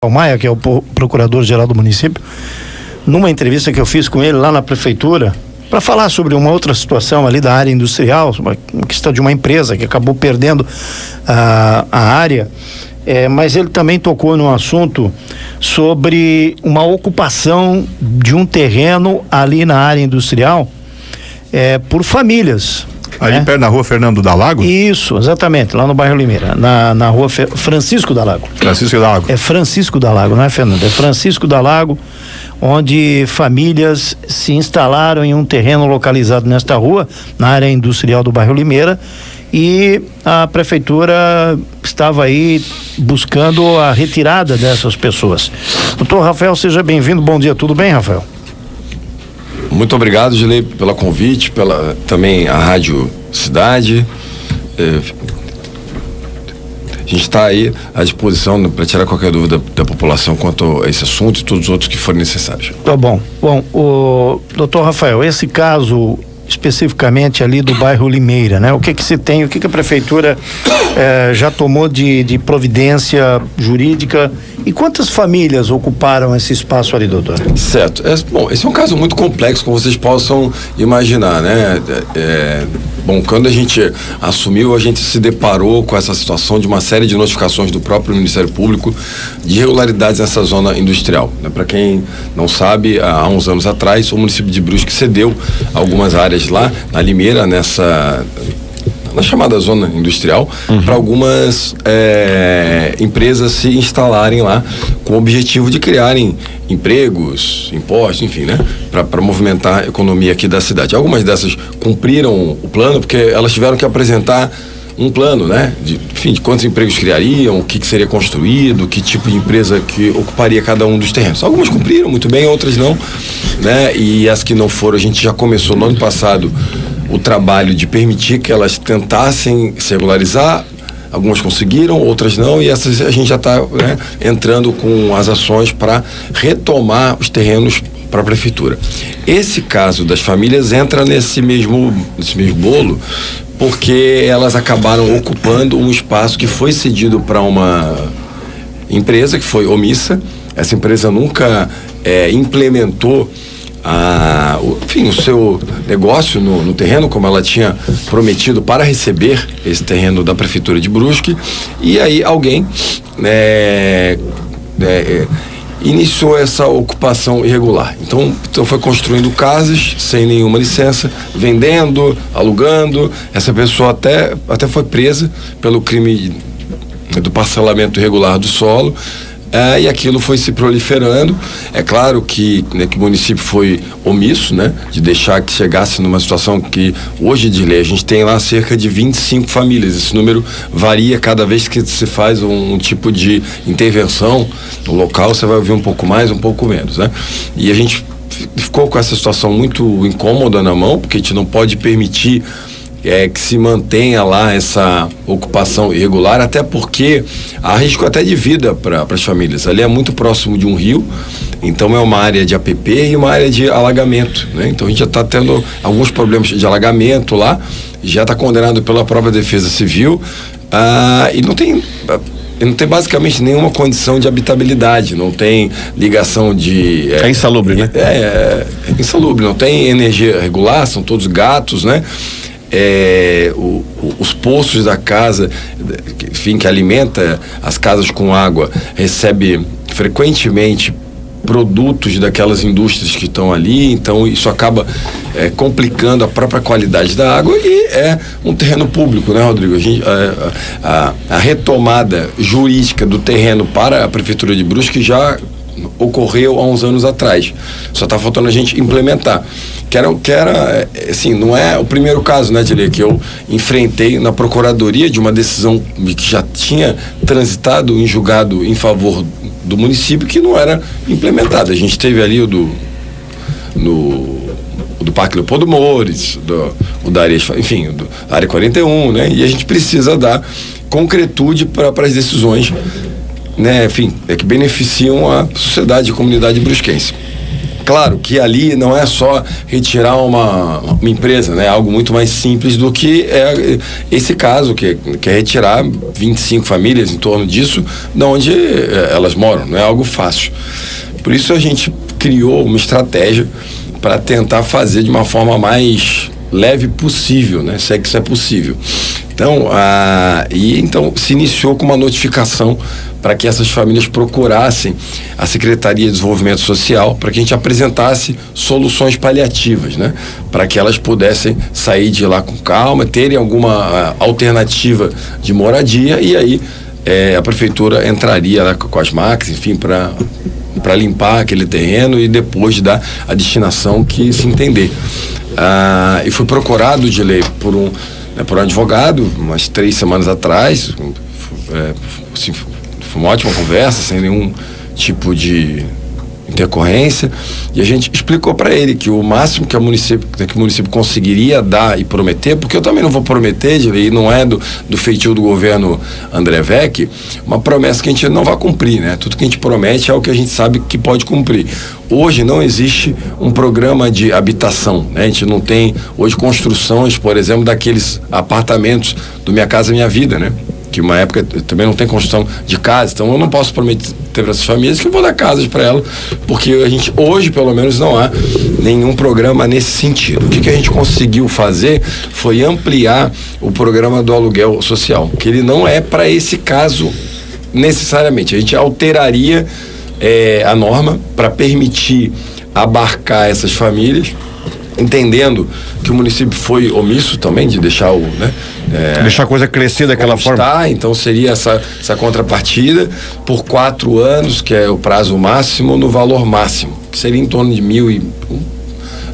Maia, que é o procurador-geral do município, numa entrevista que eu fiz com ele lá na prefeitura, para falar sobre uma outra situação ali da área industrial, uma questão de uma empresa que acabou perdendo a área, mas ele também tocou num assunto sobre uma ocupação de um terreno ali na área industrial por famílias. Ali perto da rua Fernando da Lago? Isso, exatamente, lá no bairro Limeira, na rua Francisco da Lago. Francisco da Lago. É Francisco da Lago, não é, Fernando? É Francisco da Lago, onde famílias se instalaram em um terreno localizado nesta rua, na área industrial do bairro Limeira, e a prefeitura estava aí buscando a retirada dessas pessoas. Doutor Rafael, seja bem-vindo, bom dia, tudo bem, Rafael? Muito obrigado, Gilei, pelo convite, também a Rádio Cidade. A gente está aí à disposição para tirar qualquer dúvida da população quanto a esse assunto e todos os outros que forem necessários. Tá bom. Bom, o doutor Rafael, esse caso especificamente ali do bairro Limeira, né? O que se tem, o que a prefeitura já tomou de providência jurídica e quantas famílias ocuparam esse espaço ali, doutor? Certo. Bom, esse é um caso muito complexo, como vocês possam imaginar, né? Bom, quando a gente assumiu, a gente se deparou com essa situação de uma série de notificações do próprio Ministério Público de irregularidades nessa zona industrial, né? Para quem não sabe, há uns anos atrás, o município de Brusque cedeu algumas áreas lá na Limeira, na chamada zona industrial, para algumas empresas se instalarem lá com o objetivo de criarem empregos, impostos, enfim, né? Para movimentar a economia aqui da cidade. Algumas dessas cumpriram o plano, porque elas tiveram que apresentar um plano, né? De quantos empregos criariam, o que seria construído, que tipo de empresa que ocuparia cada um dos terrenos. Algumas cumpriram muito bem, outras não, né? E as que não foram, a gente já começou no ano passado o trabalho de permitir que elas tentassem se regularizar. Algumas conseguiram, outras não, e essas a gente já está, né, entrando com as ações para retomar os terrenos para a prefeitura. Esse caso das famílias entra nesse mesmo bolo, porque elas acabaram ocupando um espaço que foi cedido para uma empresa que foi omissa. Essa empresa nunca implementou o seu negócio no terreno, como ela tinha prometido para receber esse terreno da prefeitura de Brusque, e aí alguém iniciou essa ocupação irregular. Então foi construindo casas sem nenhuma licença, vendendo, alugando. Essa pessoa até foi presa pelo crime do parcelamento irregular do solo. E aquilo foi se proliferando. É claro que o município foi omisso, né, de deixar que chegasse numa situação que hoje de lei a gente tem lá cerca de 25 famílias. Esse número varia cada vez que se faz um tipo de intervenção no local. Você vai ouvir um pouco mais, um pouco menos, né? E a gente ficou com essa situação muito incômoda na mão, porque a gente não pode permitir que se mantenha lá essa ocupação irregular, até porque há risco até de vida para as famílias. Ali é muito próximo de um rio, então é uma área de APP e uma área de alagamento, né? Então a gente já está tendo alguns problemas de alagamento lá, já está condenado pela própria Defesa Civil, e não tem basicamente nenhuma condição de habitabilidade, não tem ligação de... É insalubre, né? É insalubre, não tem energia regular, são todos gatos, né? Os poços da casa, enfim, que alimenta as casas com água, recebe frequentemente produtos daquelas indústrias que estão ali, então isso acaba complicando a própria qualidade da água, e é um terreno público, né, Rodrigo? A retomada jurídica do terreno para a Prefeitura de Brusque já ocorreu há uns anos atrás, só está faltando a gente implementar. Que era, assim, não é o primeiro caso, né, Dilei, que eu enfrentei na procuradoria de uma decisão que já tinha transitado em julgado em favor do município, que não era implementada. A gente teve ali o do Parque Leopoldo Mores, o da área, enfim, da área 41, né, e a gente precisa dar concretude para as decisões, né, enfim, que beneficiam a sociedade e a comunidade brusquense. Claro que ali não é só retirar uma empresa, né? Algo muito mais simples do que esse caso, que é retirar 25 famílias em torno disso, de onde elas moram. Não é algo fácil. Por isso a gente criou uma estratégia para tentar fazer de uma forma mais leve possível, né? Se é que isso é possível. Então se iniciou com uma notificação para que essas famílias procurassem a Secretaria de Desenvolvimento Social, para que a gente apresentasse soluções paliativas, né? Para que elas pudessem sair de lá com calma, terem alguma alternativa de moradia, e aí a prefeitura entraria lá com as máquinas, enfim, para limpar aquele terreno e depois dar a destinação que se entender. E fui procurado de lei por um advogado umas 3 semanas atrás. Foi uma ótima conversa, sem nenhum tipo de intercorrência, e a gente explicou para ele que o máximo que o município conseguiria dar e prometer, porque eu também não vou prometer, e não é do feitio do governo André Vecchi, uma promessa que a gente não vai cumprir, né? Tudo que a gente promete é o que a gente sabe que pode cumprir. Hoje não existe um programa de habitação, né? A gente não tem hoje construções, por exemplo, daqueles apartamentos do Minha Casa Minha Vida, né? Que uma época também não tem construção de casa, então eu não posso prometer para essas famílias que eu vou dar casas para elas, porque a gente hoje pelo menos não há nenhum programa nesse sentido. O que a gente conseguiu fazer foi ampliar o programa do aluguel social, que ele não é para esse caso necessariamente. A gente alteraria a norma para permitir abarcar essas famílias, entendendo que o município foi omisso também de deixar deixar a coisa crescer daquela forma. Então seria essa contrapartida por 4 anos, que é o prazo máximo, no valor máximo, que seria em torno de um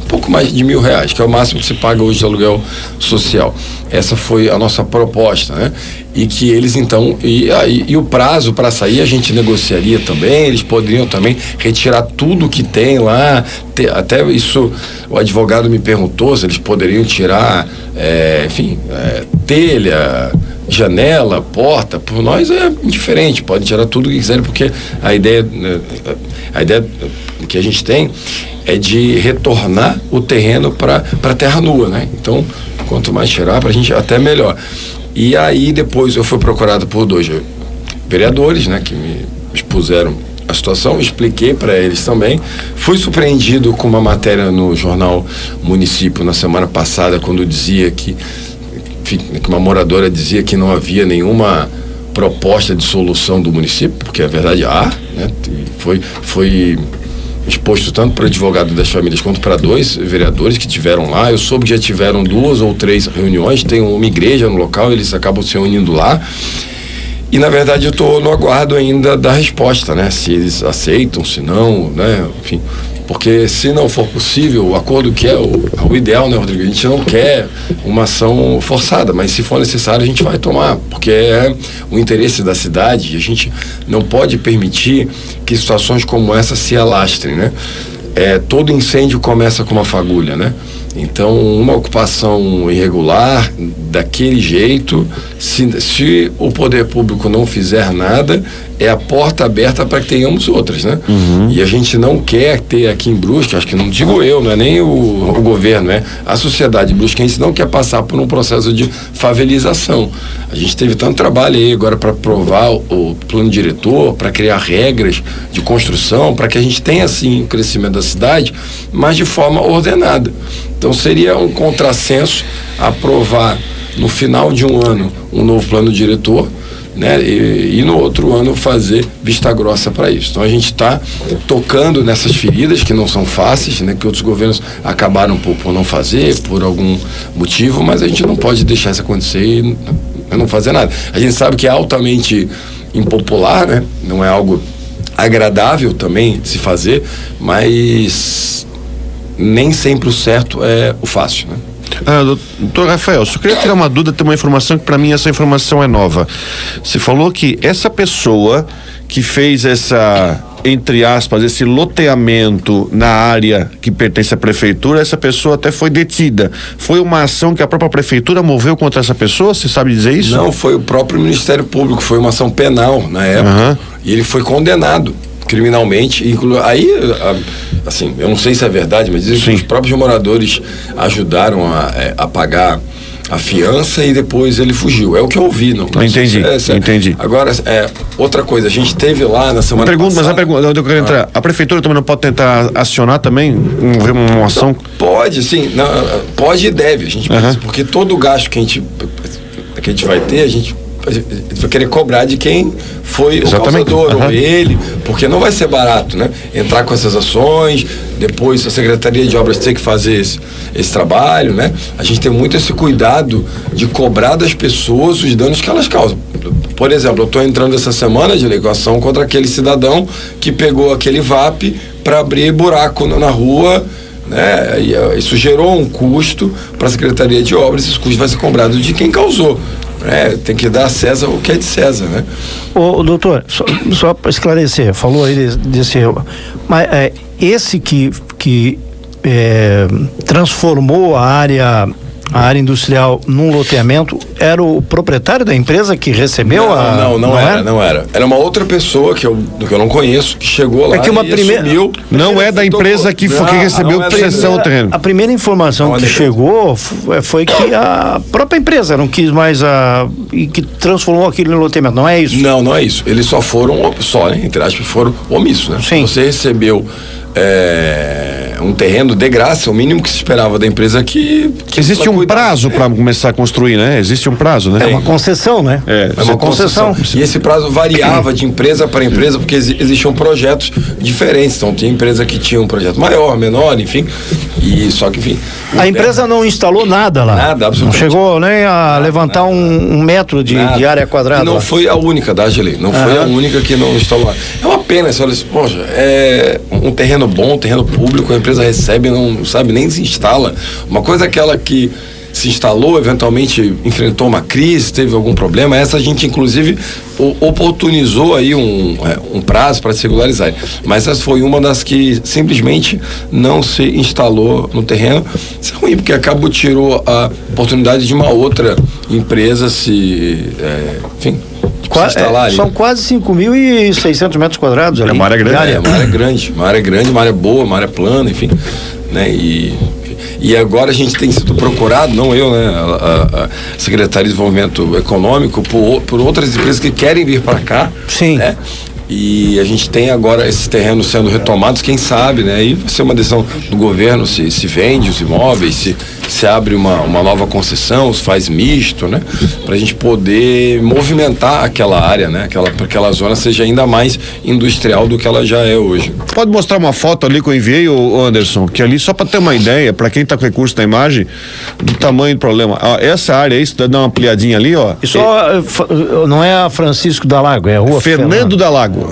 pouco mais de R$1.000, que é o máximo que se paga hoje de aluguel social. Essa foi a nossa proposta, né? E que eles então, e o prazo para sair a gente negociaria também, eles poderiam também retirar tudo que tem lá, até isso o advogado me perguntou se eles poderiam tirar, telha, janela, porta. Por nós é indiferente, podem tirar tudo que quiserem, porque a ideia que a gente tem é de retornar o terreno para terra nua, né? Então, quanto mais tirar, para a gente até melhor. E aí depois eu fui procurado por 2 vereadores, né, que me expuseram a situação, expliquei para eles também. Fui surpreendido com uma matéria no jornal Município na semana passada, quando dizia que uma moradora dizia que não havia nenhuma proposta de solução do município, porque a verdade há, né? Foi exposto tanto para o advogado das famílias quanto para 2 vereadores que tiveram lá. Eu soube que já tiveram 2 ou 3 reuniões, tem uma igreja no local, eles acabam se reunindo lá. E na verdade eu estou no aguardo ainda da resposta, né? Se eles aceitam, se não, né? Enfim, porque se não for possível, o acordo que é o ideal, né, Rodrigo? A gente não quer uma ação forçada, mas se for necessário a gente vai tomar, porque é o interesse da cidade, e a gente não pode permitir que situações como essa se alastrem, né? Todo incêndio começa com uma fagulha, né? Então, uma ocupação irregular, daquele jeito, se o poder público não fizer nada, é a porta aberta para que tenhamos outras, né? Uhum. E a gente não quer ter aqui em Brusque, acho que não digo eu, não é nem o governo, a sociedade brusquense não quer passar por um processo de favelização. A gente teve tanto trabalho aí agora para aprovar o plano diretor, para criar regras de construção, para que a gente tenha, assim, o crescimento da cidade, mas de forma ordenada. Então seria um contrassenso aprovar no final de um ano um novo plano diretor, né? E no outro ano fazer vista grossa para isso. Então a gente está tocando nessas feridas que não são fáceis, né? Que outros governos acabaram por não fazer, por algum motivo, mas a gente não pode deixar isso acontecer e não fazer nada. A gente sabe que é altamente impopular, né? Não é algo agradável também de se fazer, mas nem sempre o certo é o fácil, né? Doutor Rafael, só queria tirar uma dúvida, ter uma informação que para mim essa informação é nova. Você falou que essa pessoa que fez entre aspas, esse loteamento na área que pertence à prefeitura, essa pessoa até foi detida. Foi uma ação que a própria prefeitura moveu contra essa pessoa? Você sabe dizer isso? Não, foi o próprio Ministério Público, foi uma ação penal na época, e ele foi condenado criminalmente. Aí assim, eu não sei se é verdade, mas dizem que os próprios moradores ajudaram a pagar a fiança e depois ele fugiu. É o que eu ouvi, não? Entendi, entendi. Agora, outra coisa, a gente teve lá na semana passada... Mas a pergunta, onde eu quero entrar, a prefeitura também não pode tentar acionar também uma ação? Pode, sim, pode e deve, a gente pensa, porque todo o gasto que a gente vai ter, a gente vai querer cobrar de quem foi o causador, ou ele, porque não vai ser barato, né? Entrar com essas ações, depois a Secretaria de Obras ter que fazer esse trabalho, né? A gente tem muito esse cuidado de cobrar das pessoas os danos que elas causam. Por exemplo, eu estou entrando essa semana de alegação contra aquele cidadão que pegou aquele VAP para abrir buraco na rua, né? E isso gerou um custo para a Secretaria de Obras, esse custo vai ser cobrado de quem causou. Tem que dar a César o que é de César, né? Ô, doutor, só para esclarecer, falou aí desse... Mas esse que transformou a área industrial num loteamento, era o proprietário da empresa que recebeu não era. Era uma outra pessoa que eu não conheço, que chegou lá assumiu. Não é da empresa que recebeu concessão do terreno. A primeira informação que chegou foi que a própria empresa não quis mais e que transformou aquilo em loteamento, não é isso? Não é isso. Eles só foram, entre aspas, foram omissos, né? Sim. Você recebeu um terreno de graça, o mínimo que se esperava da empresa que existe um prazo para começar a construir, né? Existe um prazo, né? É uma concessão, né? É uma concessão. E esse prazo variava de empresa para empresa, porque existiam projetos diferentes. Então, tinha empresa que tinha um projeto maior, menor, enfim. Enfim. A empresa não instalou nada lá. Nada, absolutamente. Não chegou nem a levantar um metro de área quadrada. E não foi a única, da Agilei. Não foi a única que não instalou. É uma pena, você olha assim, poxa, é um terreno bom, um terreno público, a empresa recebe, não sabe, nem se instala. Uma coisa é aquela que se instalou, eventualmente enfrentou uma crise, teve algum problema, essa a gente inclusive oportunizou aí um prazo para se regularizar, mas essa foi uma das que simplesmente não se instalou no terreno. Isso é ruim, porque tirou a oportunidade de uma outra empresa são quase 5.600 metros quadrados ali. É uma área grande. Uma área grande, uma área boa, uma área plana, enfim, né? E agora a gente tem sido procurado, não eu, né? A Secretaria de Desenvolvimento Econômico, por outras empresas que querem vir para cá. Sim. Né? E a gente tem agora esses terrenos sendo retomados, quem sabe, né? E vai ser uma decisão do governo se vende os imóveis, se abre uma nova concessão, se faz misto, né? Pra gente poder movimentar aquela área, né? Para que aquela zona seja ainda mais industrial do que ela já é hoje. Pode mostrar uma foto ali que eu enviei, Anderson, que ali, só para ter uma ideia, para quem tá com recurso na imagem, do tamanho do problema. Essa área aí, se dá uma ampliadinha ali, ó. E não é a Francisco da Lago, é a rua Fernando da Lago.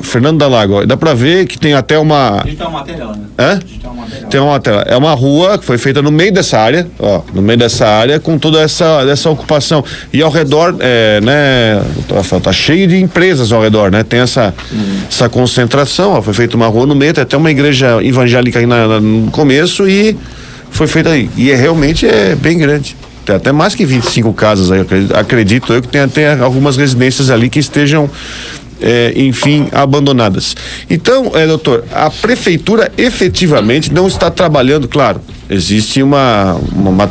Dá pra ver que tem até uma... Digital material, né? Tem uma material. É uma rua que foi feita no meio dessa área, com toda essa ocupação. E ao redor, né, tá cheio de empresas ao redor, né? Tem essa concentração, foi feita uma rua no meio, tem até uma igreja evangélica aí no começo e foi feita aí. E realmente é bem grande. Tem até mais que 25 casas aí, acredito eu que tem até algumas residências ali que estejam enfim, abandonadas. Então, doutor, a prefeitura efetivamente não está trabalhando, claro, existe uma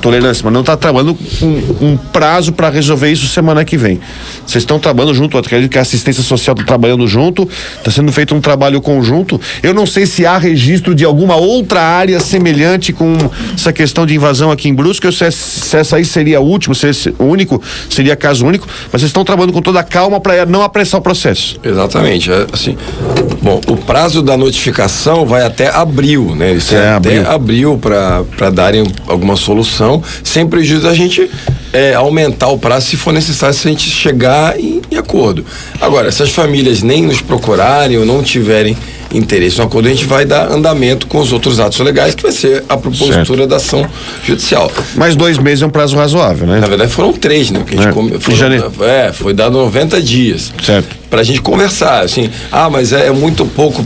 tolerância, mas não está trabalhando com um prazo para resolver isso semana que vem. Vocês estão trabalhando junto, eu acredito que a assistência social está trabalhando junto, está sendo feito um trabalho conjunto. Eu não sei se há registro de alguma outra área semelhante com essa questão de invasão aqui em Brusque, ou se essa aí seria o último, seria caso único, mas vocês estão trabalhando com toda a calma para não apressar o processo. Exatamente, assim, bom, o prazo da notificação vai até abril, né? Isso até abril para darem alguma solução, sem prejuízo da gente aumentar o prazo se for necessário, se a gente chegar em acordo. Agora, se as famílias nem nos procurarem ou não tiverem interesse no acordo, a gente vai dar andamento com os outros atos legais, que vai ser a propositura da ação judicial. Mas 2 meses é um prazo razoável, né? Na verdade foram 3, né? Porque a gente foi dado 90 dias. Certo. Pra gente conversar, assim, mas é muito pouco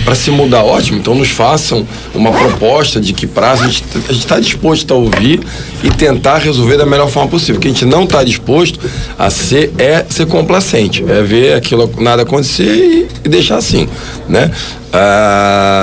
para se mudar, ótimo, então nos façam uma proposta de que prazo a gente está disposto a ouvir e tentar resolver da melhor forma possível. O que a gente não está disposto a ser complacente, ver aquilo nada acontecer e deixar assim, né?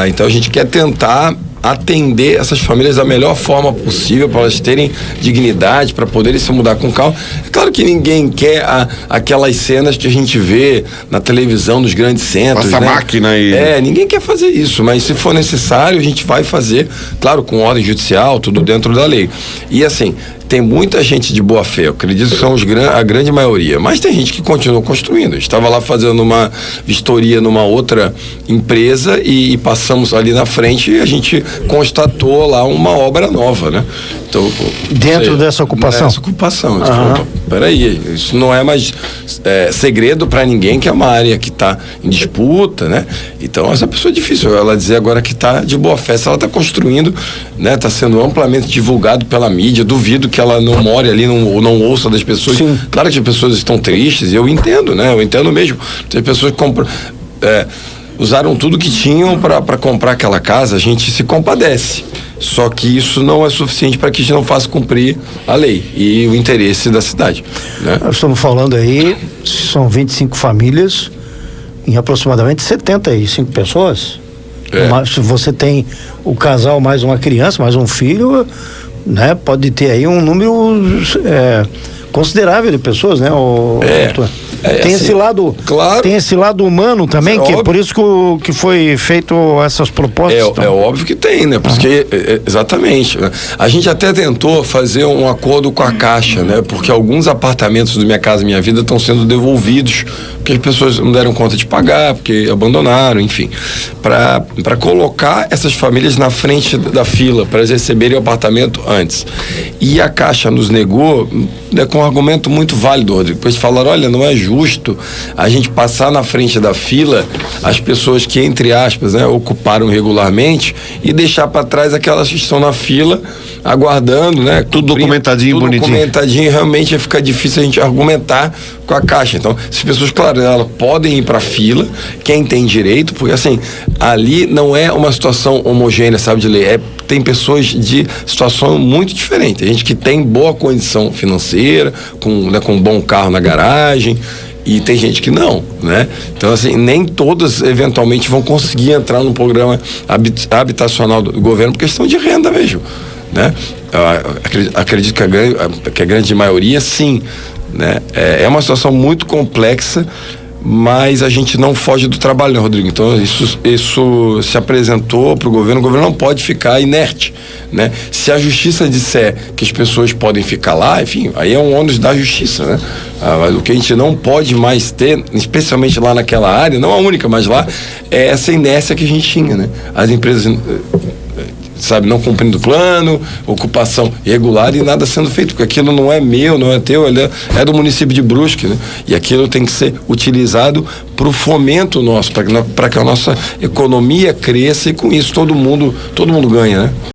Então a gente quer tentar atender essas famílias da melhor forma possível, para elas terem dignidade, para poderem se mudar com calma. É claro que ninguém quer aquelas cenas que a gente vê na televisão dos grandes centros, passa né? máquina e... ninguém quer fazer isso, mas se for necessário a gente vai fazer, claro, com ordem judicial, tudo dentro da lei. E assim, tem muita gente de boa fé, eu acredito que são a grande maioria, mas tem gente que continua construindo. Estava lá fazendo uma vistoria numa outra empresa e passamos ali na frente e a gente constatou lá uma obra nova, né? Então, dentro dessa ocupação? Dessa ocupação. Peraí, isso não é mais segredo para ninguém, que é uma área que está em disputa, né? Então, essa pessoa é difícil ela dizer agora que está de boa fé. Se ela está construindo, né? Está sendo amplamente divulgado pela mídia, duvido que ela não more ali, não ouça das pessoas. Sim. Claro que as pessoas estão tristes, eu entendo, né? Eu entendo mesmo. Tem pessoas que compram... usaram tudo que tinham para comprar aquela casa, a gente se compadece. Só que isso não é suficiente para que a gente não faça cumprir a lei e o interesse da cidade, né? Nós estamos falando aí, são 25 famílias em aproximadamente 75 pessoas. Mas se você tem o casal mais uma criança, mais um filho, né? Pode ter aí um número considerável de pessoas, né? Tem assim, esse lado, claro, tem esse lado humano também, que é por isso que foi feito essas propostas. É óbvio que tem, né? Porque, exatamente, né? A gente até tentou fazer um acordo com a Caixa, né? Porque alguns apartamentos do Minha Casa Minha Vida estão sendo devolvidos, porque as pessoas não deram conta de pagar, porque abandonaram, enfim. Para colocar essas famílias na frente da fila, para eles receberem o apartamento antes. E a Caixa nos negou, né, com um argumento muito válido, Rodrigo. Depois falaram, olha, não é justo a gente passar na frente da fila as pessoas que, entre aspas, né, ocuparam regularmente e deixar para trás aquelas que estão na fila aguardando, né? Tudo documentadinho, bonitinho. Documentadinho, realmente fica difícil a gente argumentar com a Caixa. Então, essas pessoas, claro, elas podem ir para a fila, quem tem direito, porque assim, ali não é uma situação homogênea, sabe, de lei, tem pessoas de situação muito diferente. A gente que tem boa condição financeira, com um bom carro na garagem, e tem gente que não, né? Então, assim, nem todas eventualmente vão conseguir entrar no programa habitacional do governo por questão de renda mesmo, né? Acredito que a grande maioria, sim, né? É uma situação muito complexa, mas a gente não foge do trabalho, né, Rodrigo? Então isso se apresentou para o governo não pode ficar inerte, né? Se a justiça disser que as pessoas podem ficar lá, enfim, aí é um ônus da justiça, né? Mas o que a gente não pode mais ter, especialmente lá naquela área, não a única, mas lá, é essa inércia que a gente tinha, né? As empresas... não cumprindo o plano, ocupação irregular e nada sendo feito, porque aquilo não é meu, não é teu, é do município de Brusque, né? E aquilo tem que ser utilizado para o fomento nosso, para que a nossa economia cresça e com isso todo mundo ganha, né?